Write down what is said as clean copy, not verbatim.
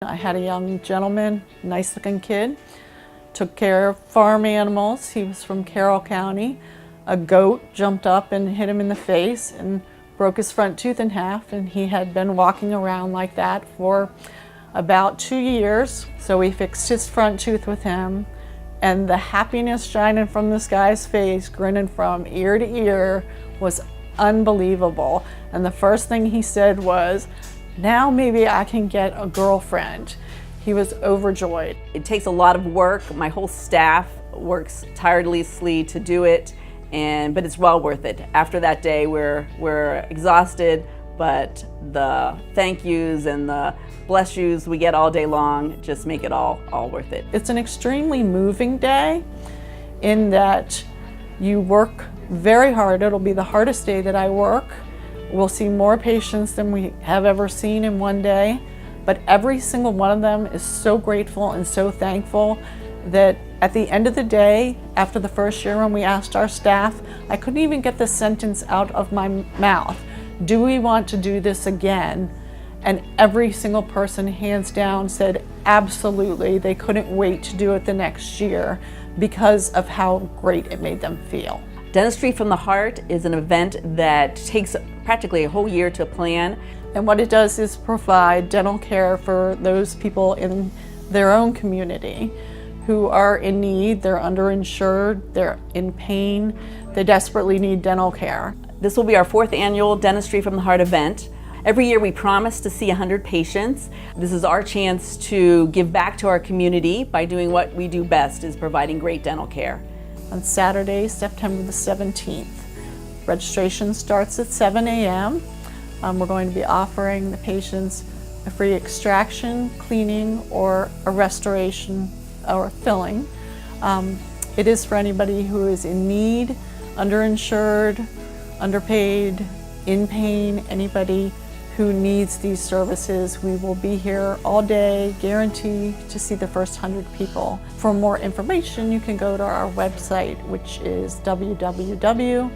I had a young gentleman, nice looking kid, took care of farm animals. He was from Carroll County. A goat jumped up and hit him in the face and broke his front tooth in half, and he had been walking around like that for about 2 years. So we fixed his front tooth with him, and the happiness shining from this guy's face, grinning from ear to ear, was unbelievable. And the first thing he said was, "Now maybe I can get a girlfriend." He was overjoyed. It takes a lot of work. My whole staff works tirelessly to do it, but it's well worth it. After that day, we're exhausted, but the thank yous and the bless yous we get all day long just make it all worth it. It's an extremely moving day in that you work very hard. It'll be the hardest day that I work. We'll see more patients than we have ever seen in one day, but every single one of them is so grateful and so thankful that at the end of the day, after the first year when we asked our staff, I couldn't even get the sentence out of my mouth. Do we want to do this again? And every single person, hands down, said absolutely. They couldn't wait to do it the next year because of how great it made them feel. Dentistry from the Heart is an event that takes practically a whole year to plan. And what it does is provide dental care for those people in their own community who are in need, they're underinsured, they're in pain, they desperately need dental care. This will be our 4th annual Dentistry from the Heart event. Every year we promise to see 100 patients. This is our chance to give back to our community by doing what we do best, is providing great dental care. On Saturday, September the 17th. Registration starts at 7 a.m. We're going to be offering the patients a free extraction, cleaning, or a restoration or filling. It is for anybody who is in need, underinsured, underpaid, in pain, anybody who needs these services. We will be here all day, guaranteed to see the first 100 people. For more information, you can go to our website, which is www.rzdds.com.